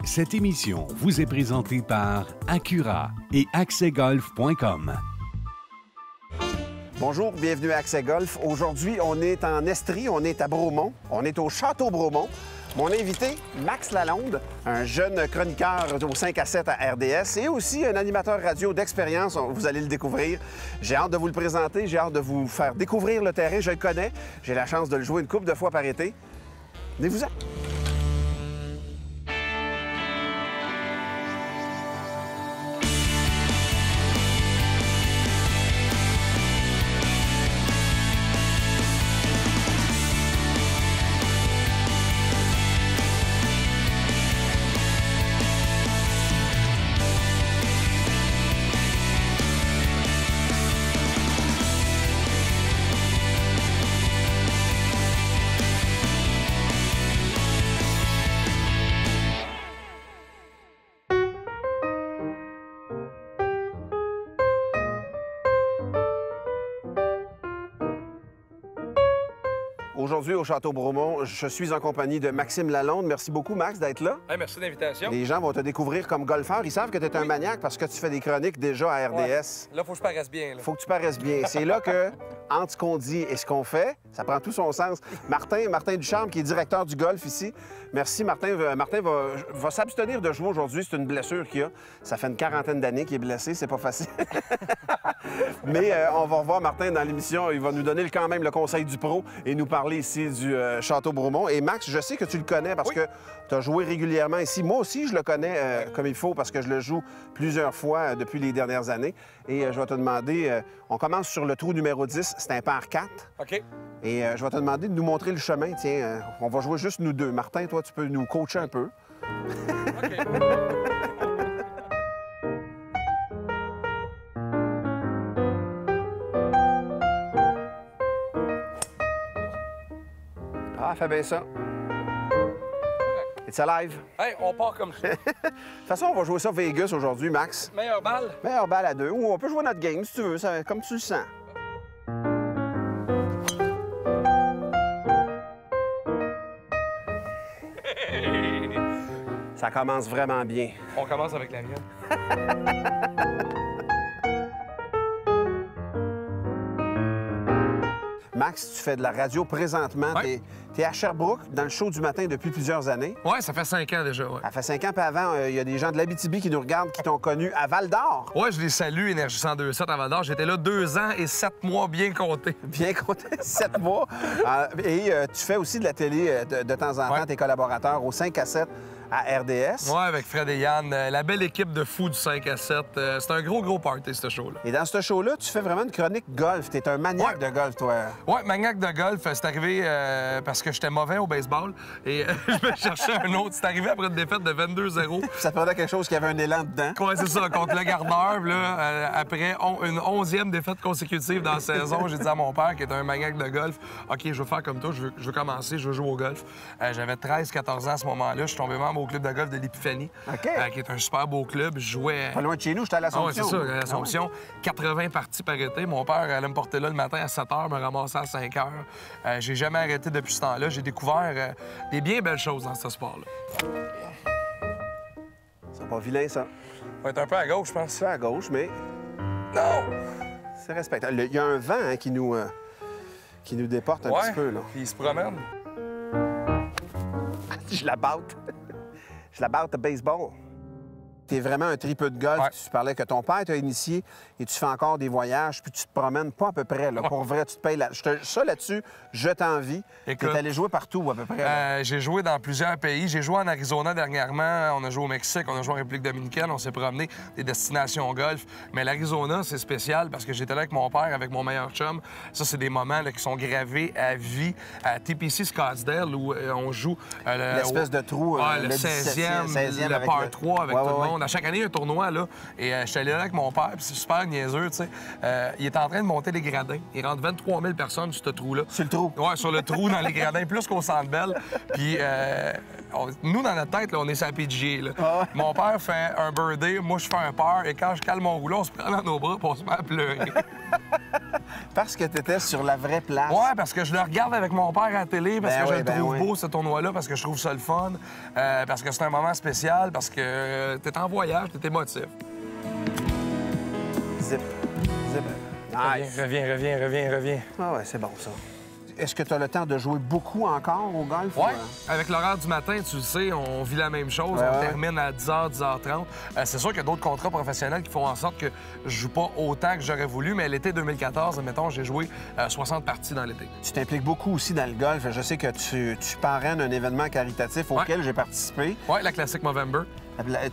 Cette émission vous est présentée par Acura et accesgolf.com. Bonjour, bienvenue à Accès Golf. Aujourd'hui, on est en Estrie, on est à Bromont, on est au Château Bromont. Mon invité, Max Lalonde, un jeune chroniqueur au 5 à 7 à RDS et aussi un animateur radio d'expérience. Vous allez le découvrir. J'ai hâte de vous le présenter, j'ai hâte de vous faire découvrir le terrain. Je le connais, j'ai la chance de le jouer une couple de fois par été. Venez-vous-en. Aujourd'hui, au Château Bromont, je suis en compagnie de Maxime Lalonde. Merci beaucoup, Max, d'être là. Hey, merci de l'invitation. Les gens vont te découvrir comme golfeur. Ils savent que tu es un maniaque parce que tu fais des chroniques déjà à RDS. Ouais. Là, il faut que je paraisse bien. Faut que tu paraisses bien. C'est là que, entre ce qu'on dit et ce qu'on fait, ça prend tout son sens. Martin Ducharme, qui est directeur du golf ici. Merci, Martin. Martin va s'abstenir de jouer aujourd'hui. C'est une blessure qu'il a. Ça fait une quarantaine d'années qu'il est blessé. C'est pas facile. Mais on va revoir Martin dans l'émission. Il va nous donner quand même le conseil du pro et nous parler ici du Château Bromont. Et Max, je sais que tu le connais parce que tu as joué régulièrement ici. Moi aussi, je le connais comme il faut parce que je le joue plusieurs fois depuis les dernières années. Et je vais te demander, on commence sur le trou numéro 10. C'est un par 4. OK. Et je vais te demander de nous montrer le chemin. Tiens, on va jouer juste nous deux. Martin, toi, tu peux nous coacher un peu. OK. Ah, fais bien ça. It's alive. Hey, on part comme ça. De toute façon, on va jouer ça Vegas aujourd'hui, Max. Meilleure balle? Meilleure balle à deux. Ou on peut jouer notre game si tu veux, ça, comme tu le sens. Ça commence vraiment bien. On commence avec la mienne. Max, tu fais de la radio présentement. Ouais. T'es à Sherbrooke, dans le show du matin depuis plusieurs années. Ouais, ça fait 5 ans déjà, ouais. Ça fait 5 ans, puis avant, il y a des gens de l'Abitibi qui nous regardent, qui t'ont connu à Val-d'Or. Ouais, je les salue, Énergie 102.7 à Val-d'Or. J'étais là 2 ans et 7 mois bien comptés. Bien compté, 7 mois. Et tu fais aussi de la télé de temps en temps, Ouais. tes collaborateurs au 5 à 7 à RDS. Ouais, avec Fred et Yann. La belle équipe de fous du 5 à 7. C'est un gros party, ce show-là. Et dans ce show-là, tu fais vraiment une chronique golf. T'es un maniaque de golf, toi. Ouais, maniaque de golf. C'est arrivé parce que j'étais mauvais au baseball et je me cherchais un autre. C'est arrivé après une défaite de 22-0. Ça te prenait quelque chose qui avait un élan dedans. Ouais, c'est ça, contre le Gardeur. Là, après une 11e défaite consécutive dans la saison, j'ai dit à mon père, qui est un maniaque de golf, OK, je veux faire comme toi, je veux commencer, je veux jouer au golf. J'avais 13-14 ans à ce moment-là. Je suis tombé membre au club de golf de l'Épiphanie, qui est un super beau club. Je jouais... Pas loin de chez nous, j'étais à l'Assomption. Ah ouais, c'est ça, à l'Assomption. 80 parties par été. Mon père allait me porter là le matin à 7 h, me ramasser à 5 h. J'ai jamais arrêté depuis ce temps-là. J'ai découvert des bien belles choses dans ce sport-là. C'est pas vilain, ça. On va être un peu à gauche, je pense. C'est à gauche, mais Non! c'est respectable. Il y a un vent qui nous déporte un petit peu, là. Puis il se promène. Je la batte. Je la batte de baseball. T'es vraiment un tripeux de golf. Ouais. Tu parlais que ton père t'a initié et tu fais encore des voyages, puis tu te promènes pas à peu près. Là. Pour vrai, tu te payes ça là-dessus, je t'envie. Écoute, T'es allé jouer partout à peu près. Là. J'ai joué dans plusieurs pays. J'ai joué en Arizona dernièrement. On a joué au Mexique, on a joué en République dominicaine. On s'est promené des destinations golf. Mais l'Arizona, c'est spécial parce que j'étais là avec mon père, avec mon meilleur chum. Ça, c'est des moments là, qui sont gravés à vie. À TPC Scottsdale, où on joue... L'espèce de trou, le 16e, le par 3 avec tout le monde. À chaque année, il y a un tournoi, là. Et je suis allé là avec mon père, puis c'est super niaiseux, tu sais. Il est en train de monter les gradins. Il rentre 23 000 personnes sur ce trou-là. Sur le trou? Ouais, sur le trou, dans les gradins, plus qu'au Centre Bell. Puis nous, dans notre tête, là, on est sur la PGA, là. Ah ouais. Mon père fait un birdie, moi, je fais un par, et quand je cale mon rouleau, on se prend dans nos bras, puis on se met à pleurer. Parce que tu étais sur la vraie place. Ouais, parce que je le regarde avec mon père à la télé, parce que je le trouve beau, ce tournoi-là, parce que je trouve ça le fun, parce que c'est un moment spécial, parce que t'es en voyage, t'es émotif. Zip. Zip. Nice. Reviens. Ah ouais, c'est bon, ça. Est-ce que tu as le temps de jouer beaucoup encore au golf? Oui. Avec l'horaire du matin, tu le sais, on vit la même chose. On termine à 10h, 10h30. C'est sûr qu'il y a d'autres contrats professionnels qui font en sorte que je joue pas autant que j'aurais voulu, mais l'été 2014, admettons, j'ai joué 60 parties dans l'été. Tu t'impliques beaucoup aussi dans le golf. Je sais que tu parraines un événement caritatif auquel j'ai participé. Oui, la Classic Movember.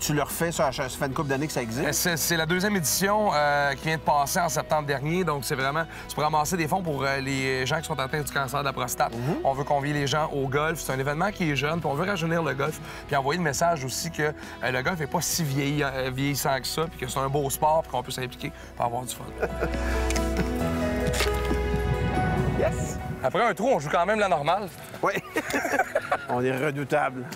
Tu le refais, ça fait une couple d'années que ça existe? C'est la deuxième édition qui vient de passer en septembre dernier. Donc, c'est pour ramasser des fonds pour les gens qui sont atteints du cancer de la prostate. On veut convier les gens au golf. C'est un événement qui est jeune, puis on veut rajeunir le golf. Puis envoyer le message aussi que le golf n'est pas si vieillissant que ça, puis que c'est un beau sport, puis qu'on peut s'impliquer pour avoir du fun. Yes! Après un trou, on joue quand même la normale. Oui. On est redoutable.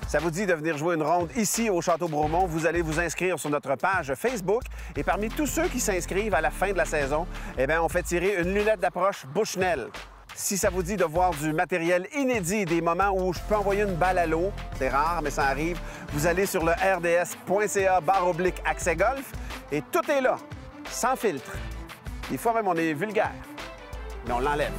Ça vous dit de venir jouer une ronde ici au Château Bromont? Vous allez vous inscrire sur notre page Facebook. Et parmi tous ceux qui s'inscrivent à la fin de la saison, eh bien, on fait tirer une lunette d'approche Bushnell. Si ça vous dit de voir du matériel inédit, des moments où je peux envoyer une balle à l'eau, c'est rare, mais ça arrive, vous allez sur le rds.ca/accès golf et tout est là, sans filtre. Des fois même, on est vulgaire, mais on l'enlève.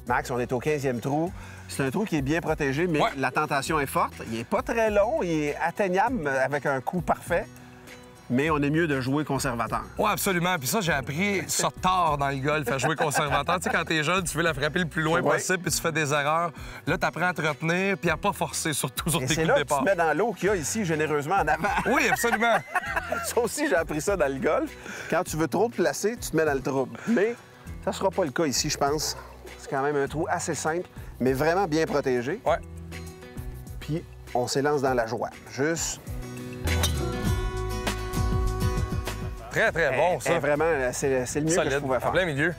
Max, on est au 15e trou. C'est un trou qui est bien protégé, mais la tentation est forte. Il n'est pas très long, il est atteignable avec un coup parfait, mais on est mieux de jouer conservateur. Oui, absolument. Puis ça, j'ai appris ça tard dans le golf, à jouer conservateur. Tu sais, quand t'es jeune, tu veux la frapper le plus loin possible, puis tu fais des erreurs. Là, t'apprends à te retenir, puis à pas forcer, surtout sur tes coups de départ. C'est là que tu te mets dans l'eau qu'il y a ici, généreusement, en avant. Oui, absolument. Ça aussi, j'ai appris ça dans le golf. Quand tu veux trop te placer, tu te mets dans le trouble. Mais ça sera pas le cas ici, je pense. C'est quand même un trou assez simple, mais vraiment bien protégé. Ouais. Puis, on s'élance dans la joie. Juste... Très, très bon, ça. Vraiment, c'est le mieux que je pouvais faire. En plein milieu.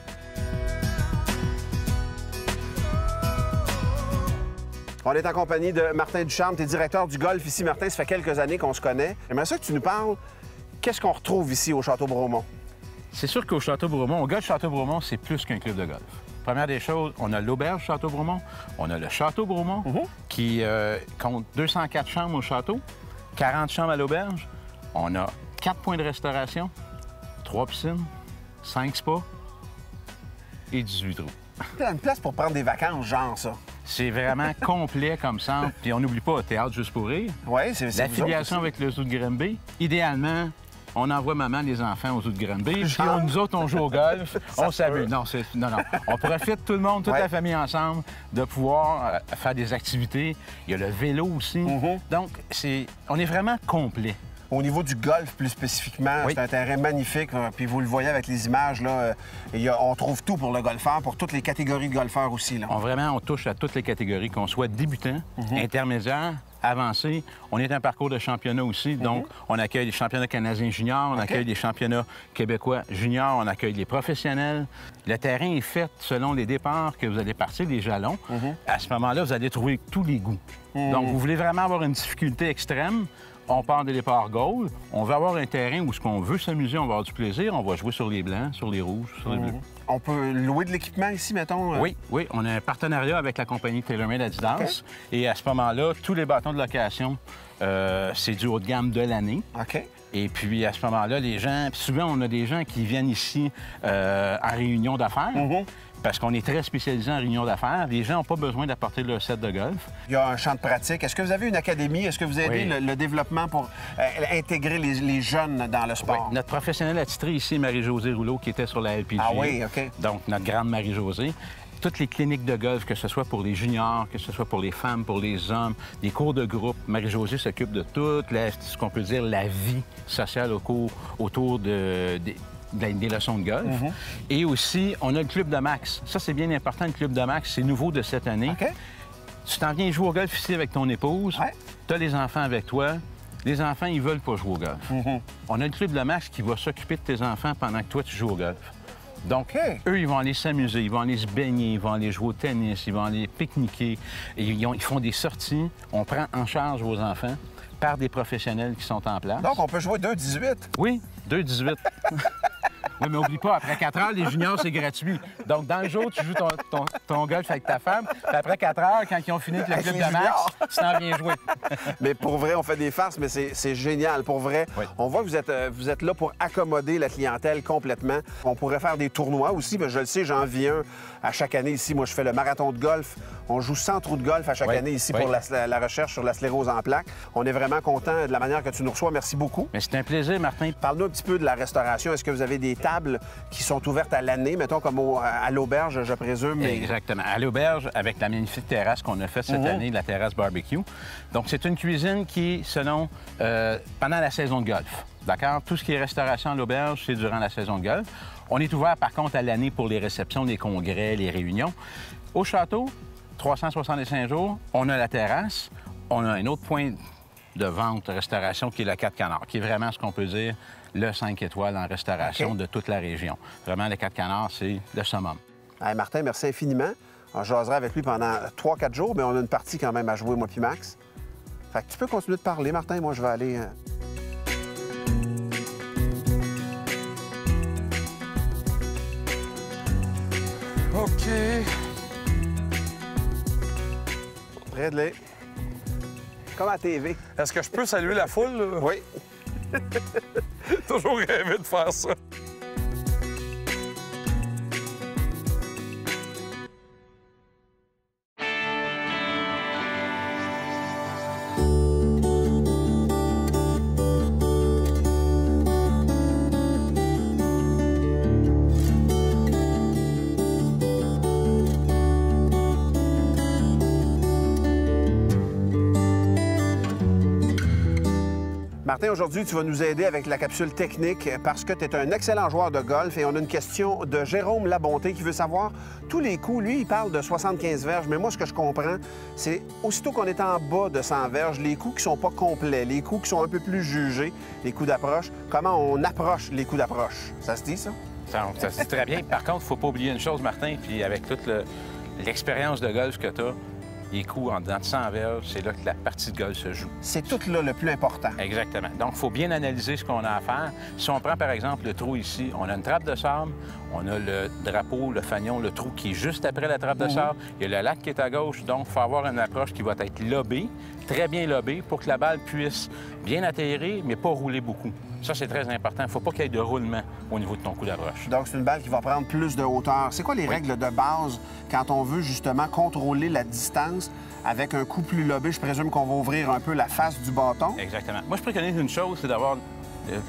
On est en compagnie de Martin Ducharme. Tu es directeur du golf ici. Martin, ça fait quelques années qu'on se connaît. J'aimerais ça que tu nous parles. Qu'est-ce qu'on retrouve ici au Château Bromont? C'est sûr qu'au Château Bromont, au golf Château Bromont, c'est plus qu'un club de golf. Première des choses, on a l'auberge Château Bromont, on a le Château Bromont qui compte 204 chambres au château, 40 chambres à l'auberge. On a 4 points de restauration, 3 piscines, 5 spas et 18 trous. C'est une place pour prendre des vacances, genre ça. C'est vraiment complet comme centre. Puis on n'oublie pas Théâtre juste pour rire. Oui, c'est l'affiliation avec le Zoo de Granby. Idéalement, on envoie maman les enfants au Zoo de Granby. Puis nous autres, on joue au golf, on s'amuse. Non, non. On profite tout le monde, toute la famille ensemble, de pouvoir faire des activités. Il y a le vélo aussi. Donc, on est vraiment complet. Au niveau du golf, plus spécifiquement, c'est un terrain magnifique. Puis vous le voyez avec les images, là, on trouve tout pour le golfeur, pour toutes les catégories de golfeurs aussi. Là. On touche à toutes les catégories, qu'on soit débutant, intermédiaire, avancé. On est un parcours de championnat aussi. Donc, on accueille les championnats canadiens juniors, on accueille les championnats québécois juniors, on accueille les professionnels. Le terrain est fait selon les départs que vous allez partir, les jalons. À ce moment-là, vous allez trouver tous les goûts. Donc, vous voulez vraiment avoir une difficulté extrême, on part des départs goal. On veut avoir un terrain où ce qu'on veut s'amuser, on va avoir du plaisir, on va jouer sur les blancs, sur les rouges, sur les bleus. On peut louer de l'équipement ici, mettons? Oui, on a un partenariat avec la compagnie TaylorMade Adidas. Et à ce moment-là, tous les bâtons de location, c'est du haut de gamme de l'année. OK. Et puis, à ce moment-là, les gens... Souvent, on a des gens qui viennent ici en réunion d'affaires. Parce qu'on est très spécialisé en réunion d'affaires. Les gens n'ont pas besoin d'apporter leur set de golf. Il y a un champ de pratique. Est-ce que vous avez une académie? Est-ce que vous aidez le développement pour intégrer les jeunes dans le sport? Oui. Notre professionnelle attitrée ici, Marie-Josée Rouleau, qui était sur la LPG. Ah oui, OK. Donc, notre grande Marie-Josée. Toutes les cliniques de golf, que ce soit pour les juniors, que ce soit pour les femmes, pour les hommes, des cours de groupe. Marie-Josée s'occupe de toute ce qu'on peut dire la vie sociale autour des leçons de golf. Et aussi, on a le club de max. Ça, c'est bien important, le club de max. C'est nouveau de cette année. OK. Tu t'en viens jouer au golf ici avec ton épouse. Tu as les enfants avec toi. Les enfants, ils veulent pas jouer au golf. On a le club Le Max qui va s'occuper de tes enfants pendant que toi, tu joues au golf. Donc, eux, ils vont aller s'amuser, ils vont aller se baigner, ils vont aller jouer au tennis, ils vont aller pique-niquer. Ils font des sorties. On prend en charge vos enfants par des professionnels qui sont en place. Donc, on peut jouer 2-18. Oui, 2-18. Oui, mais oublie pas, après 4 heures, les juniors, c'est gratuit. Donc, dans le jour, tu joues ton golf avec ta femme, puis après 4 heures, quand ils ont fini avec le club de Max, tu t'en viens jouer. Mais pour vrai, on fait des farces, mais c'est génial. Pour vrai, oui. On voit que vous êtes là pour accommoder la clientèle complètement. On pourrait faire des tournois aussi, mais je le sais, j'en vis un à chaque année ici. Moi, je fais le marathon de golf. On joue 100 trous de golf à chaque année ici pour la recherche sur la sclérose en plaques. On est vraiment content de la manière que tu nous reçois. Merci beaucoup. Mais c'est un plaisir, Martin. Parle-nous un petit peu de la restauration. Est-ce que vous avez des tables qui sont ouvertes à l'année, mettons comme à l'auberge, je présume? Mais... Exactement. À l'auberge, avec la magnifique terrasse qu'on a faite cette année, la terrasse barbecue. Donc, c'est une cuisine qui, selon, pendant la saison de golf. D'accord? Tout ce qui est restauration à l'auberge, c'est durant la saison de golf. On est ouvert, par contre, à l'année pour les réceptions, les congrès, les réunions. Au château, 365 jours, on a la terrasse. On a un autre point de vente, de restauration, qui est le 4 Canards, qui est vraiment ce qu'on peut dire le 5 étoiles en restauration de toute la région. Vraiment, le 4 Canards, c'est le summum. Hey, Martin, merci infiniment. On jasera avec lui pendant 3-4 jours, mais on a une partie quand même à jouer, moi puis Max. Fait que tu peux continuer de parler, Martin. Moi, je vais aller... OK. Ridley. Comme à TV. Est-ce que je peux saluer la foule, là? Oui. Toujours rêvé de faire ça. Martin, aujourd'hui, tu vas nous aider avec la capsule technique parce que tu es un excellent joueur de golf et on a une question de Jérôme Labonté qui veut savoir tous les coups. Lui, il parle de 75 verges, mais moi, ce que je comprends, c'est aussitôt qu'on est en bas de 100 verges, les coups qui sont pas complets, les coups qui sont un peu plus jugés, les coups d'approche, comment on approche les coups d'approche. Ça se dit, ça? Ça se dit très bien. Par contre, il ne faut pas oublier une chose, Martin, puis avec toute l'expérience de golf que tu as, les coups en dedans de 100 verges, c'est là que la partie de golf se joue. C'est tout là le plus important. Exactement. Donc, il faut bien analyser ce qu'on a à faire. Si on prend, par exemple, le trou ici, on a une trappe de sable, on a le drapeau, le fanion, le trou qui est juste après la trappe de sable, il y a le lac qui est à gauche, donc il faut avoir une approche qui va être lobée, très bien lobée, pour que la balle puisse bien atterrir, mais pas rouler beaucoup. Ça, c'est très important. Il ne faut pas qu'il y ait de roulement au niveau de ton coup d'approche. Donc, c'est une balle qui va prendre plus de hauteur. C'est quoi les règles de base quand on veut justement contrôler la distance avec un coup plus lobé? Je présume qu'on va ouvrir un peu la face du bâton. Exactement. Moi, je préconise une chose, c'est d'avoir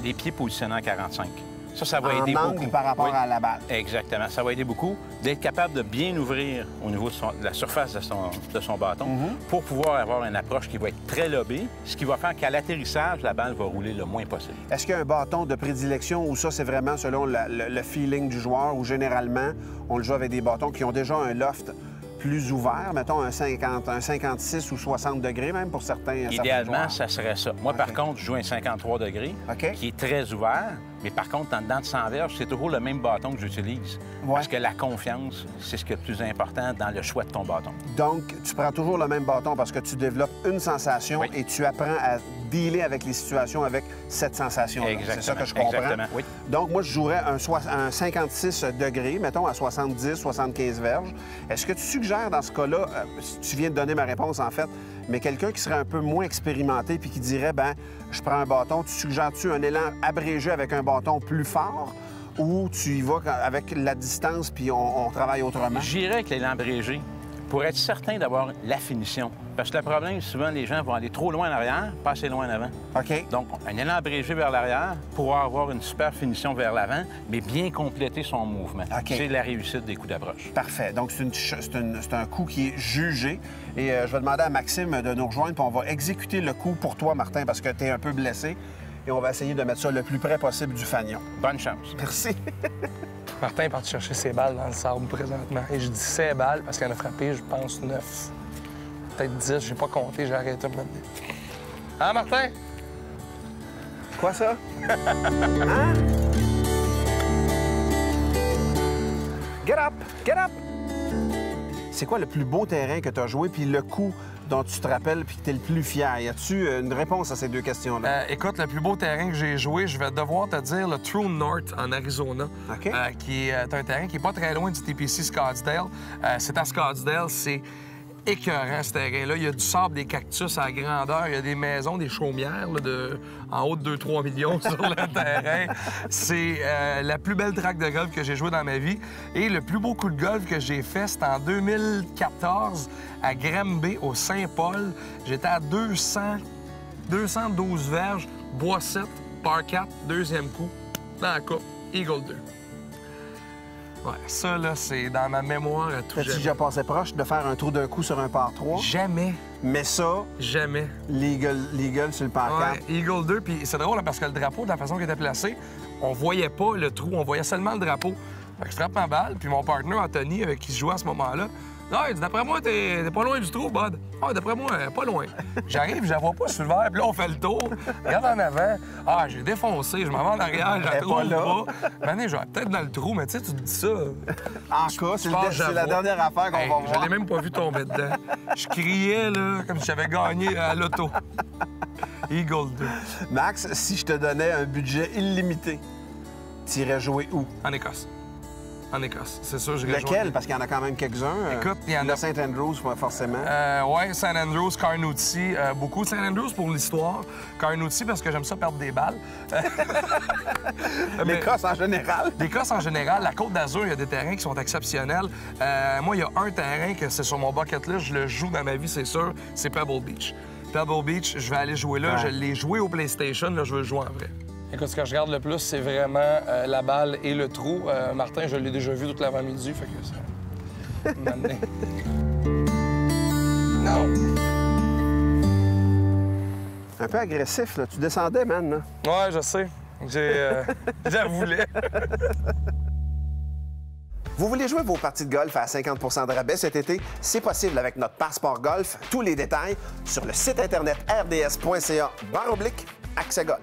les pieds positionnés à 45. Ça va aider beaucoup. Par rapport à la balle. Exactement. Ça va aider beaucoup d'être capable de bien ouvrir au niveau de la surface de son bâton pour pouvoir avoir une approche qui va être très lobée, ce qui va faire qu'à l'atterrissage, la balle va rouler le moins possible. Est-ce qu'il y a un bâton de prédilection ou ça, c'est vraiment selon le feeling du joueur ou généralement, on le joue avec des bâtons qui ont déjà un loft plus ouvert, mettons un 56 ou 60 degrés même pour certains. Idéalement, ça serait ça. Moi, par contre, je joue un 53 degrés qui est très ouvert, mais par contre, en dedans de 100 verges, c'est toujours le même bâton que j'utilise. Parce que la confiance, c'est ce qui est le plus important dans le choix de ton bâton. Donc, tu prends toujours le même bâton parce que tu développes une sensation et tu apprends à dealer avec les situations avec cette sensation-là. C'est ça que je comprends. Exactement, oui. Donc, moi, je jouerais un 56 degrés, mettons, à 70, 75 verges. Est-ce que tu suggères dans ce cas-là, tu viens de donner ma réponse, en fait, mais quelqu'un qui serait un peu moins expérimenté puis qui dirait, ben, je prends un bâton, tu suggères-tu un élan abrégé avec un bâton plus fort ou tu y vas avec la distance puis on travaille autrement? J'irais avec l'élan abrégé pour être certain d'avoir la finition. Parce que le problème, souvent, les gens vont aller trop loin en arrière, pas assez loin en avant. OK. Donc, un élan abrégé vers l'arrière pour avoir une super finition vers l'avant, mais bien compléter son mouvement. C'est la réussite des coups d'approche. Parfait. Donc, c'est un coup qui est jugé. Et je vais demander à Maxime de nous rejoindre, puis on va exécuter le coup pour toi, Martin, parce que tu es un peu blessé. Et on va essayer de mettre ça le plus près possible du fanion. Bonne chance. Merci. Martin est parti chercher ses balles dans le sable présentement. Et je dis ses balles parce qu'il en a frappé, je pense, 9. Peut-être 10, j'ai pas compté, j'ai arrêté de me dire. Hein, Martin? Quoi ça? Hein? Get up! Get up! C'est quoi le plus beau terrain que tu as joué, puis le coup dont tu te rappelles, puis que tu es le plus fier? Y a-tu une réponse à ces deux questions-là? Écoute, le plus beau terrain que j'ai joué, je vais devoir te dire le True North en Arizona, OK. qui est un terrain qui n'est pas très loin du TPC Scottsdale. C'est à Scottsdale, c'est écœurant, ce terrain-là. Il y a du sable, des cactus à grandeur, il y a des maisons, des chaumières là, en haut de 2-3 millions sur le terrain. C'est la plus belle track de golf que j'ai joué dans ma vie. Et le plus beau coup de golf que j'ai fait, c'était en 2014 à Granby, au Saint-Paul. J'étais à 212 verges, bois 7, par 4, deuxième coup, dans la coupe, Eagle 2. Ouais, ça, là, c'est dans ma mémoire à tout T'as-tu jamais. déjà passé proche de faire un trou d'un coup sur un par 3? Jamais, Mais ça, jamais. l'Eagle sur le par 4. Ouais, Eagle 2, puis c'est drôle hein, parce que le drapeau, de la façon qu'il était placé, on voyait pas le trou, on voyait seulement le drapeau. Fait que je frappe ma balle, puis mon partenaire Anthony, avec qui je jouais à ce moment-là, là, il dit, d'après moi, t'es pas loin du trou, Bud. Ah, d'après moi, pas loin. J'arrive, je la vois pas sur le verre, puis là, on fait le tour. Regarde en avant. Ah, j'ai défoncé, je m'en vais en arrière, je la trouve pas. Maintenant, je vais peut-être dans le trou, mais tu sais, tu te dis ça. En cas, c'est la dernière affaire qu'on Hey, va je voir. l'ai même pas vu tomber dedans. Je criais, là, comme si j'avais gagné à l'auto. Eagle 2. Max, si je te donnais un budget illimité, t'irais jouer où? En Écosse. En Écosse. C'est sûr, je Lequel? Parce qu'il y en a quand même quelques-uns. Écoute, il y en a- St. Andrews, pas forcément. Ouais, St. Andrews, Carnoustie, beaucoup. St. Andrews pour l'histoire. Carnoustie parce que j'aime ça perdre des balles. L'Écosse en général. L'Écosse en général, la Côte d'Azur, il y a des terrains qui sont exceptionnels. Moi, il y a un terrain que c'est sur mon bucket list, je le joue dans ma vie, c'est sûr, c'est Pebble Beach. Pebble Beach, je vais aller jouer là. Ouais. Je l'ai joué au PlayStation, là, je veux le jouer en vrai. Écoute, ce que je regarde le plus, c'est vraiment la balle et le trou. Martin, je l'ai déjà vu toute l'avant-midi, fait que ça... m'amener. Non! Un peu agressif, là. Tu descendais, man. Là. Ouais, je sais. J'avoue. Vous voulez jouer vos parties de golf à 50 de rabais cet été? C'est possible avec notre passeport golf. Tous les détails sur le site internet rds.ca/accès golf.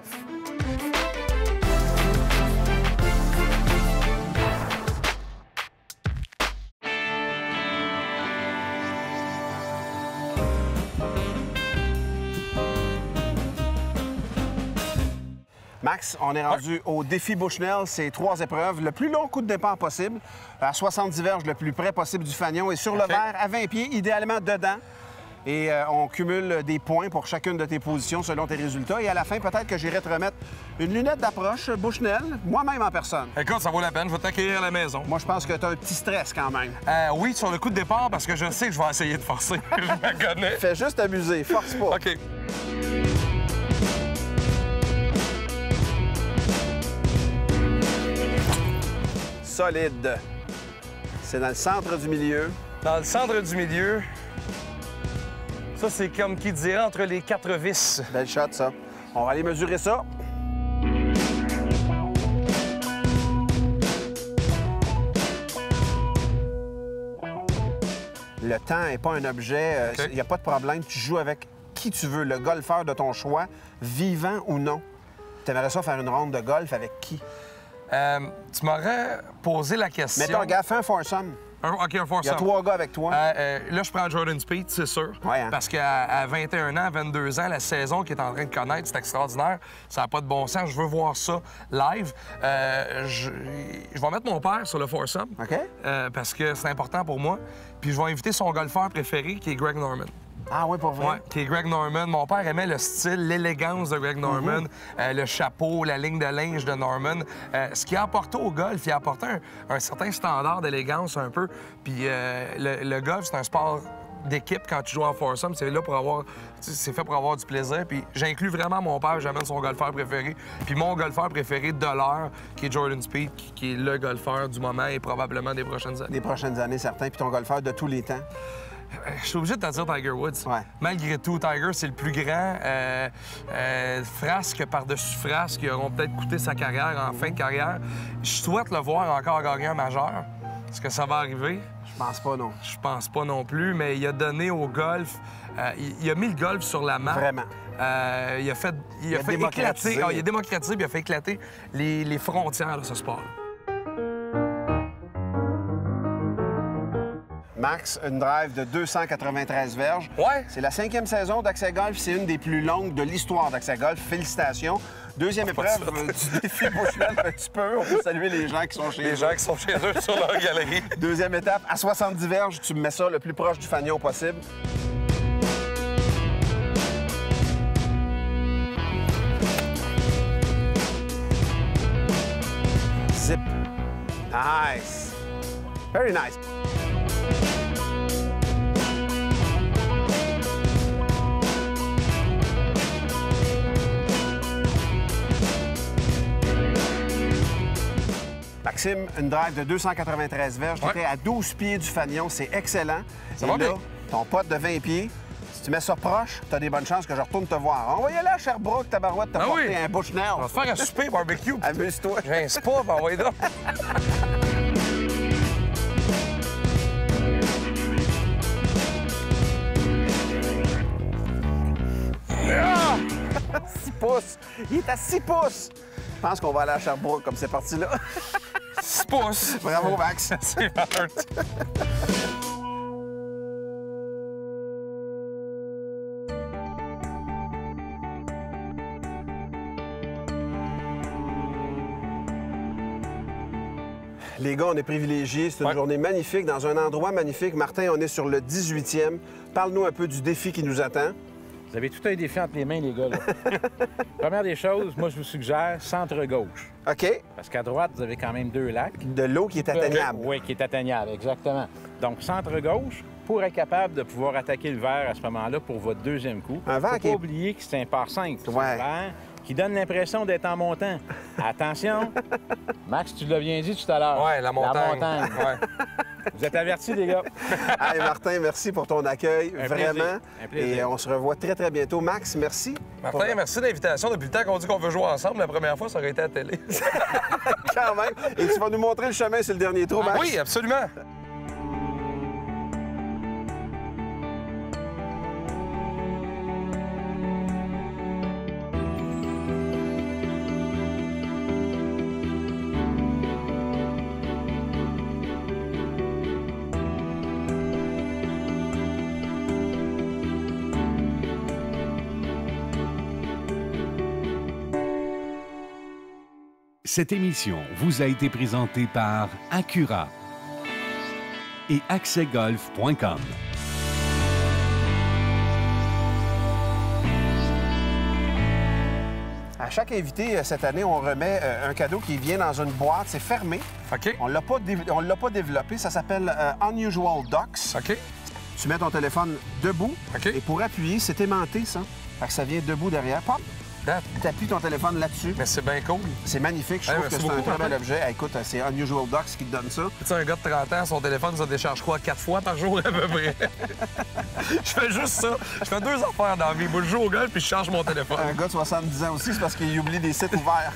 Max, on est rendu au défi Bushnell. C'est 3 épreuves. Le plus long coup de départ possible, à 70 verges, le plus près possible du fanion, et sur le verre, à 20 pieds, idéalement dedans. Et on cumule des points pour chacune de tes positions selon tes résultats. Et à la fin, peut-être que j'irai te remettre une lunette d'approche Bushnell, moi-même en personne. Écoute, ça vaut la peine. Je vais t'accueillir à la maison. Moi, je pense que tu as un petit stress quand même. Oui, sur le coup de départ, parce que je sais que je vais essayer de forcer. Je me connais. Fais juste amuser, force pas. OK. Solide. C'est dans le centre du milieu. Dans le centre du milieu, ça, c'est comme qui dirait entre les 4 vis. Belle shot, ça. On va aller mesurer ça. Le temps n'est pas un objet. Il OK. n'y a pas de problème. Tu joues avec qui tu veux, le golfeur de ton choix, vivant ou non. Tu aimerais ça faire une ronde de golf avec qui? Tu m'aurais posé la question... Mettons, gars, fais un foursome. OK, un Il y a 3 gars avec toi. là, je prends Jordan Spieth, c'est sûr. Ouais, hein? Parce qu'à 21 ans, 22 ans, la saison qu'il est en train de connaître, c'est extraordinaire. Ça n'a pas de bon sens. Je veux voir ça live. Je vais mettre mon père sur le foursome. OK? Parce que c'est important pour moi. Puis je vais inviter son golfeur préféré, qui est Greg Norman. Ah oui, pour vrai? Ouais, qui est Greg Norman. Mon père aimait le style, l'élégance de Greg Norman, le chapeau, la ligne de linge de Norman. Ce qui a apporté au golf, il a apporté un certain standard d'élégance un peu. Puis le golf, c'est un sport d'équipe quand tu joues en foursome. C'est là pour avoir... C'est fait pour avoir du plaisir. Puis j'inclus vraiment mon père, j'amène son golfeur préféré. Puis mon golfeur préféré de l'heure, qui est Jordan Spieth, qui est le golfeur du moment et probablement des prochaines années. Des prochaines années, certains. Puis ton golfeur de tous les temps. Je suis obligé de te dire Tiger Woods. Ouais. Malgré tout, Tiger, c'est le plus grand. Frasque par-dessus frasque, qui auront peut-être coûté sa carrière en fin de carrière. Je souhaite le voir encore gagner un majeur. Est-ce que ça va arriver? Je pense pas, non. Je pense pas non plus, mais il a donné au golf, il a mis le golf sur la map. Vraiment. Il a fait démocratisé. éclater, il a démocratisé, puis il a fait éclater les frontières de ce sport. Max, une drive de 293 verges. Ouais. C'est la 5e saison d'Accès Golf. C'est une des plus longues de l'histoire d'Accès Golf. Félicitations. Deuxième épreuve du défi Bushnell. Un petit peu. On peut saluer les gens qui sont chez eux. Les gens qui sont chez eux sur leur galerie. Deuxième étape, à 70 verges, tu me mets ça le plus proche du fanion possible. Zip. Nice. Very nice. Maxime, une drive de 293 verges. Tu étais à 12 pieds du fanion. C'est excellent. Ça Et va là, bien. ton pote de 20 pieds, si tu mets ça proche, tu as des bonnes chances que je retourne te voir. On va y aller à Sherbrooke, tabarouette, t'as Ah porté oui. un Bushnell. On va se faire un souper barbecue. Amuse-toi. J'ai un spa, ben on va y aller. Ah! 6 pouces. Il est à 6 pouces. Je pense qu'on va aller à Sherbrooke comme c'est parti là. 6 pouces. Bravo, Max. C'est hard. Les gars, on est privilégiés. C'est une journée magnifique, dans un endroit magnifique. Martin, on est sur le 18e. Parle-nous un peu du défi qui nous attend. Vous avez tout un défi entre les mains, les gars. Là. Première des choses, moi, je vous suggère centre-gauche. OK. Parce qu'à droite, vous avez quand même 2 lacs. De l'eau qui est atteignable. Oui, qui est atteignable, exactement. Donc, centre-gauche, pour être capable de pouvoir attaquer le verre à ce moment-là pour votre deuxième coup. Un verre Faut qui pas est- oublier que c'est un par 5. C'est Ouais. un verre qui donne l'impression d'être en montant. Attention, Max, tu l'as bien dit tout à l'heure. Ouais, la montagne. La montagne. Ouais. Vous êtes avertis, les gars. Hey, Martin, merci pour ton accueil. Un Vraiment. plaisir. Un plaisir. Et on se revoit très, très bientôt. Max, merci. Martin, merci de l'invitation. Depuis le temps qu'on dit qu'on veut jouer ensemble, la première fois, ça aurait été à la télé. Quand même. Et tu vas nous montrer le chemin sur le dernier trou, Max? Oui, absolument. Cette émission vous a été présentée par Acura et accèsgolf.com. À chaque invité, cette année, on remet un cadeau qui vient dans une boîte. C'est fermé. OK. On l'a pas développé. Ça s'appelle Unusual Docks. OK. Tu mets ton téléphone debout. OK. Et pour appuyer, c'est aimanté, ça. Fait que ça vient debout derrière. Pop! Tu appuies ton téléphone là-dessus. Mais c'est bien cool. C'est magnifique. Je Hey, trouve que merci c'est un beaucoup, très bel Martin. objet. Hey, écoute, c'est Unusual Docks qui te donne ça. Tu sais, un gars de 30 ans, son téléphone, ça décharge quoi? 4 fois par jour, à peu près? Je fais juste ça. Je fais 2 affaires dans la vie. Moi, je joue au golf puis je charge mon téléphone. Un gars de 70 ans aussi, c'est parce qu'il oublie des sites ouverts.